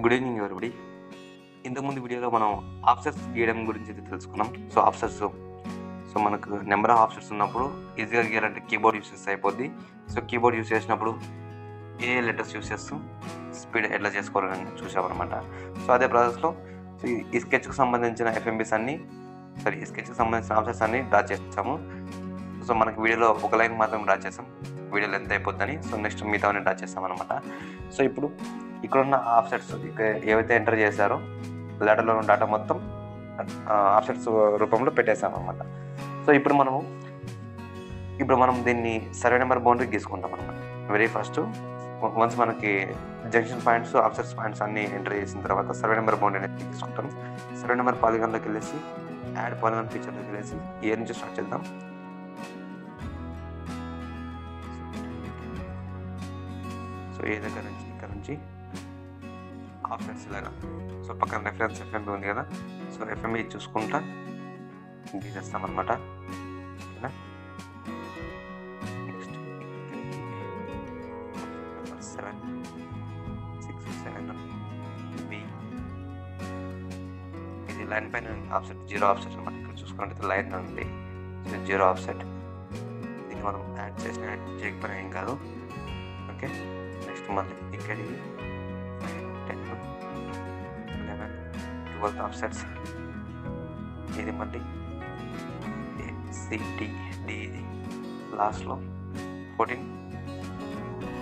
Good evening everybody. ఇంతకుముందు వీడియోలో మనం ఆఫ్సెట్స్ గీయడం గురించి అయితే తెలుసుకున్నాం. సో మనకు నెంబర్ ఆఫ్ ఆఫ్సెట్స్ ఉన్నప్పుడు ఈజీగా గీయాలంటే కీబోర్డ్ యూస్ చేస్తే అయిపోద్ది. సో కీబోర్డ్ యూస్ చేసినప్పుడు ఏ లెటర్స్ యూస్ చేస్తూ స్పీడ్ ఎట్లా చేసుకోవాలని చూసామన్నమాట. సో అదే ప్రాసెస్లో ఈ స్కెచ్కి సంబంధించిన ఎఫ్ఎంబీస్ అన్ని ఈ స్కెచ్కి సంబంధించిన ఆఫ్సెట్స్ అన్ని డ్రా చేస్తాము. సో మనకి వీడియోలో ఒక లైన్ మాత్రం డ్రా చేస్తాం, వీడియో లెంత్ అయిపోద్దని. సో నెక్స్ట్ మిగతావన్నీ డ్రా చేస్తాం అనమాట. సో ఇప్పుడు ఇక్కడున్న ఆఫ్సెట్స్ ఏవైతే ఎంటర్ చేశారో లెటర్లో ఉన్న డేటా మొత్తం ఆఫ్సెట్స్ రూపంలో పెట్టేసాం అనమాట. సో ఇప్పుడు మనం దీన్ని సర్వే నెంబర్ బౌండరీ గీసుకుంటాం అనమాట. వెరీ ఫస్ట్ వన్స్ మనకి జంక్షన్ పాయింట్స్ ఆఫ్సెట్స్ పాయింట్స్ అన్ని ఎంటర్ చేసిన తర్వాత సర్వే నెంబర్ బౌండరీ అనేది తీసుకుంటాం. సర్వే నెంబర్ పాలిగాన్లోకి వెళ్ళేసి యాడ్ పాలిగాన్ ఫీచర్లోకి వెళ్ళేసి ఏ నుంచి స్టార్ట్ చేద్దాం. సో ఏ దగ్గర నుంచి ఇక్కడ నుంచి ఆఫ్సెట్స్ ఇలాగా. సో పక్కన రెఫరెన్స్ ఎఫ్ఎంబీ ఉంది కదా, సో ఎఫ్ఎంబీ చూసుకుంటా గీసేస్తాం అనమాట. ఓకేనా. Next 7 6 7 B. ఇది లైన్ పైన ఆఫ్సెట్ 0 ఆఫ్సెట్ అనమాట. ఇక్కడ చూసుకున్నట్లయితే లైన్ ఉంది, 0 ఆఫ్సెట్. దీన్ని మనం యాడ్ చేయకపోయినా ఏం కాదు. ఓకే. నెక్స్ట్ మళ్ళీ ఇక్కడికి 10 11 12 ఆఫ్సెట్స్. ఇది మళ్ళీ ACD ఇది లాస్ట్లో 14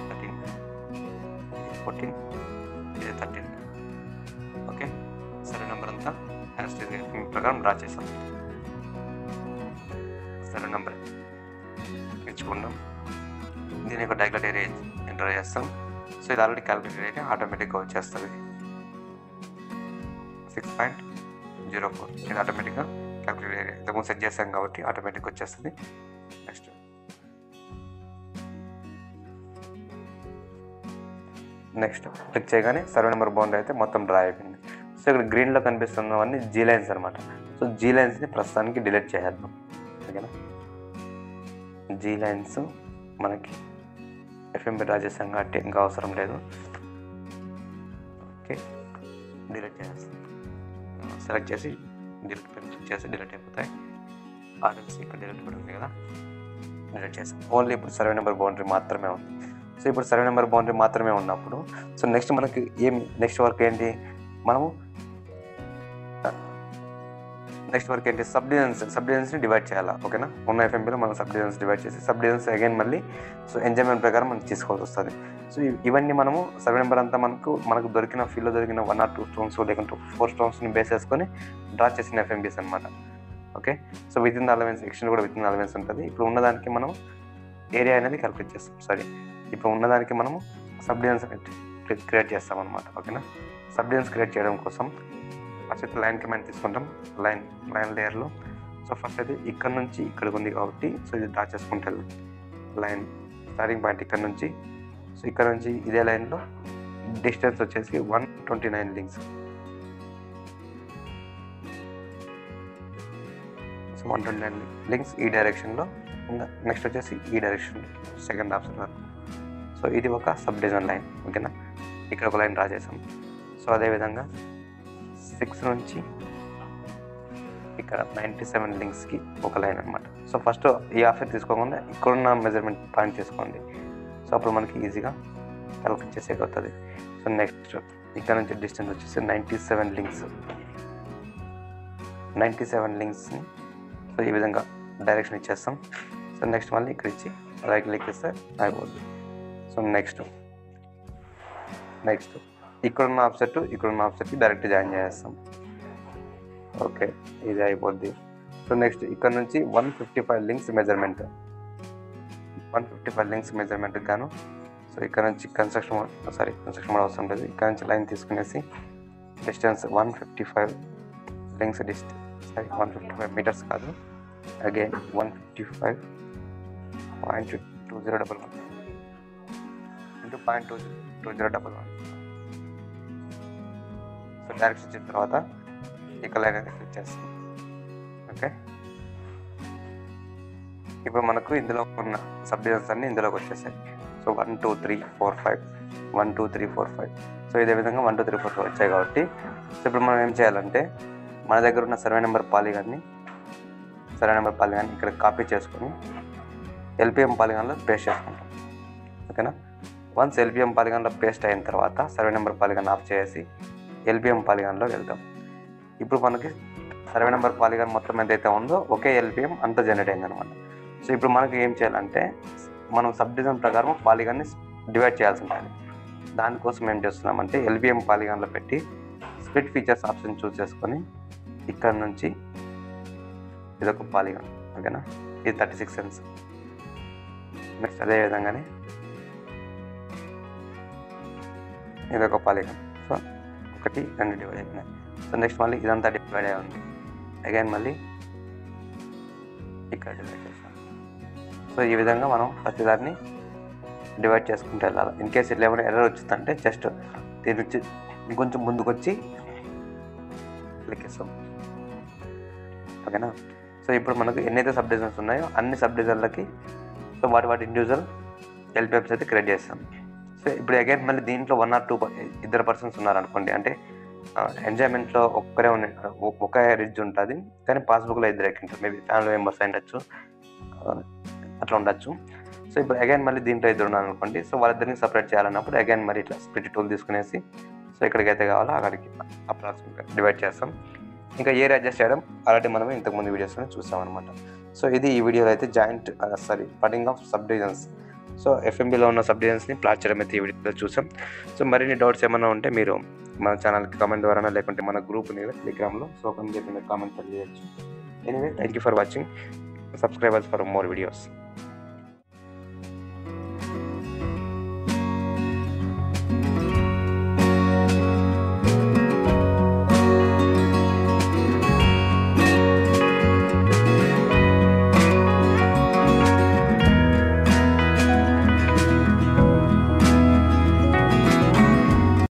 13 14 ఇది 13. ఓకే. సరే నెంబర్ అంతా ప్రకారం డ్రా చేసాం. సరే నెంబర్ ఎంచుకున్నాం. దీని యొక్క డయాగ్రామ్ ఏరియా ఎంటర్ చేస్తాం. సో ఇది ఆల్రెడీ క్యాలిక్యులేట్ అయితే ఆటోమేటిక్గా వచ్చేస్తుంది 6.04. ఇది ఆటోమేటిక్గా క్యాలిక్యులేట్ ఏరియా ఇంతకుముందు సెట్ చేస్తాం కాబట్టి ఆటోమేటిక్గా వచ్చేస్తుంది. నెక్స్ట్ క్లిక్ చేయగానే సర్వే నెంబర్ బౌండరీ అయితే మొత్తం డ్రా అయిపోయింది. సో ఇక్కడ గ్రీన్లో కనిపిస్తున్నవన్నీ జీ లైన్స్ అనమాట. సో జీ లైన్స్ని ప్రస్తుతానికి డిలీట్ చేసేద్దాం. ఓకేనా. జీ లైన్స్ మనకి ఎఫ్ఎంబీ డ్రా చేసాం కాబట్టి ఇంకా అవసరం లేదు. ఓకే. డిలీట్ చేస్తాం. సెలెక్ట్ చేసి డిలీట్ పైన క్లిక్ చేసి డిలీట్ అయిపోతాయి. ఆర్డర్స్ ఇక్కడ డిలీట్ పడి ఉంది కదా, డిలీట్ చేస్తాం. ఓన్లీ ఇప్పుడు సర్వే నెంబర్ బౌండరీ మాత్రమే ఉంది. సో ఇప్పుడు సర్వే నెంబర్ బౌండరీ మాత్రమే ఉన్నప్పుడు సో నెక్స్ట్ మనకి నెక్స్ట్ వర్క్ ఏంటి, సబ్ డివిజన్స్ని డివైడ్ చేయాలా. ఓకేనా. ఉన్న ఎఫ్ఎంబీలో మనం సబ్ డివిజన్స్ డివైడ్ చేసి సబ్ డివిజన్స్ అగైన్ మళ్ళీ సో ఎంజాయ్మెంట్ ప్రకారం మనం తీసుకోవాల్సి వస్తుంది. సో ఇవన్నీ మనము సర్వే నెంబర్ అంతా మనకు దొరికిన ఫీల్డ్లో దొరికిన 1 or 2 స్టోన్స్ లేకుంటే 4 స్టోన్స్ని బేస్ చేసుకొని డ్రా చేసిన ఎఫ్ఎంబీస్ అనమాట. Okay. So with in the allowance extend కూడా విత్ ఇన్ అలవెన్స్ ఉంటుంది. ఇప్పుడు ఉన్నదానికి మనం ఏరియా అనేది క్యాలిక్యులేట్ చేస్తాం. ఇప్పుడు ఉన్నదానికి మనము సబ్ డివిజన్స్ క్రియేట్ చేస్తాం అనమాట. ఓకేనా. సబ్ డివిజన్స్ క్రియేట్ చేయడం కోసం ఫస్ట్ అయితే లైన్ కమాండ్ తీసుకుంటాం. లైన్ లేయర్లో సో ఫస్ట్ అయితే ఇక్కడ నుంచి ఇక్కడికి ఉంది కాబట్టి సో ఇది డ్రా చేసుకుంటే వెళ్దాం. లైన్ స్టార్టింగ్ పాయింట్ ఇక్కడ నుంచి, సో ఇక్కడ నుంచి ఇదే లైన్లో డిస్టెన్స్ వచ్చేసి 129 లింక్స్. సో 129 లింక్స్ ఈ డైరెక్షన్లో. నెక్స్ట్ వచ్చేసి ఈ డైరెక్షన్లో సెకండ్ ఆప్షన్ వరకు. సో ఇది ఒక సబ్ డివిజన్ లైన్. ఓకేనా. ఇక్కడ ఒక లైన్ డ్రా చేసాం. సో అదేవిధంగా 6 నుంచి ఇక్కడ 97 లింక్స్కి ఒక లైన్ అనమాట. సో ఫస్ట్ ఈ ఆఫ్సెట్ తీసుకోకుండా ఇక్కడున్న మెజర్మెంట్ పాయింట్ తీసుకోండి. సో అప్పుడు మనకి ఈజీగా క్యాలిక్యులేట్ చేసేయగలుగుతుంది. సో నెక్స్ట్ ఇక్కడ నుంచి డిస్టెన్స్ వచ్చేసి 97 లింక్స్ని సో ఈ విధంగా డైరెక్షన్ ఇచ్చేస్తాం. సో నెక్స్ట్ మళ్ళీ ఇక్కడ ఇచ్చి రైట్ క్లిక్ ఇస్తే అయిపోద్ది. సో నెక్స్ట్ ఇక్కడున్న ఆఫ్సెట్కి డైరెక్ట్ జాయిన్ చేస్తాం. ఓకే. ఇది అయిపోద్ది. సో నెక్స్ట్ ఇక్కడ నుంచి 155 లింక్స్ మెజర్మెంట్ గాను సో ఇక్కడ నుంచి కన్స్ట్రక్షన్ మోడ్ అవసరం లేదు. ఇక్కడ నుంచి లైన్ తీసుకునేసి డిస్టెన్స్ 155 లింక్స్ 155 మీటర్స్ కాదు, అగైన్ 155.2011 into 0.2011. సో డైరెక్షన్ ఇచ్చిన తర్వాత ఇక్కడ లైన్ అనేది క్లిక్ చేస్తాం. ఓకే. ఇప్పుడు మనకు ఇందులో ఉన్న సబ్ డివిజన్స్ అన్ని ఇందులోకి వచ్చేసాయి. సో 1 2 3 4 5 సో ఇదే విధంగా 1 2 3 4 వచ్చాయి కాబట్టి సో ఇప్పుడు మనం ఏం చేయాలంటే మన దగ్గర ఉన్న సర్వే నెంబర్ పాలిగాన్ని ఇక్కడ కాపీ చేసుకొని ఎల్పిఎం పాలిగాన్లో పేస్ట్ చేసుకుంటాం. ఓకేనా. వన్స్ ఎల్పిఎం పాలిగాన్లో పేస్ట్ అయిన తర్వాత సర్వే నెంబర్ పాలిగాన్ ఆఫ్ చేసి ఎల్పిఎం పాలిగాన్లో వెళ్తాం. ఇప్పుడు మనకి సర్వే నెంబర్ పాలిగాన్ మొత్తం ఎంతైతే ఉందో ఒకే ఎల్పిఎం అంతా జనరేట్ అయిందనమాట. సో ఇప్పుడు మనకి ఏం చేయాలంటే మనం సబ్ డివిజన్ ప్రకారం పాలిగాన్ని డివైడ్ చేయాల్సి ఉంటుంది. దానికోసం ఏం చేస్తున్నామంటే ఎల్పిఎం పాలిగాన్లో పెట్టి స్ప్లిట్ ఫీచర్స్ ఆప్షన్ చూస్ చేసుకొని ఇక్కడ నుంచి ఇదొక పాలిగాన్. ఓకేనా. ఇది 36 సెన్స్. నెక్స్ట్ అదే విధంగానే ఇదొక పాలిగాన్. సో 1 2 డివైడ్ అయిపోయినాయి. సో నెక్స్ట్ మళ్ళీ ఇదంతా డివైడ్ అయ్యి ఉంది. అగైన్ మళ్ళీ ఇక్కడ డివైడ్ చేస్తాం. సో ఈ విధంగా మనం ప్రతిదాన్ని డివైడ్ చేసుకుంటూ వెళ్ళాలి. ఇన్ కేసు ఇట్లా ఏమైనా ఎర్రర్ వచ్చిందంటే జస్ట్ దీని నుంచి ఇంకొంచెం ముందుకు వచ్చి లెక్కిస్తాం. ఓకేనా. సో ఇప్పుడు మనకు ఎన్నైతే సబ్ డివిజన్స్ ఉన్నాయో అన్ని సబ్ డివిజన్లకి సో వాటి ఇండివిజువల్ ఎల్పిఎంస్ అయితే క్రియేట్ చేస్తాం. సో ఇప్పుడు అగైన్ మళ్ళీ దీంట్లో 1 or 2 ఇద్దరు పర్సన్స్ ఉన్నారనుకోండి, అంటే ఎంజాయ్మెంట్లో ఒకే రిడ్జ్ ఉంటుంది కానీ పాస్బుక్లో ఇద్దరు ఎక్కింటారు. మేబీ ఫ్యామిలీ మెంబర్స్ ఉండొచ్చు, అట్లా ఉండొచ్చు. సో ఇప్పుడు అగైన్ మళ్ళీ దీంట్లో ఇద్దరు ఉన్నారు అనుకోండి. సో వాళ్ళిద్దరిని సపరేట్ చేయాలన్నప్పుడు అగైన్ మరి ఇట్లా స్ప్లిట్ టూల్ తీసుకునేసి సో ఎక్కడికైతే కావాలో అక్కడికి అప్రాక్సిమేట్గా డివైడ్ చేస్తాం. ఇంకా ఏరియా అడ్జస్ట్ చేయడం అలాంటి మనం ఇంతకుముందు వీడియోస్లో చూసాం అనమాట. సో ఇది ఈ వీడియోలో అయితే plotting of sub divisions. So ఎఫ్ఎంబీలో ఉన్న సబ్ డివిజన్స్ని ప్లాట్ చేయడం అయితే ఈ వీడియోలో చూసాం. సో మరిన్ని డౌట్స్ ఏమైనా ఉంటే మీరు మన ఛానల్కి కామెంట్ ద్వారా లేకుంటే మన గ్రూప్ టెలిగ్రామ్లో సో చెప్పిన కామెంట్ చేయొచ్చు. Anyway, thank you for watching. Subscribers for more videos.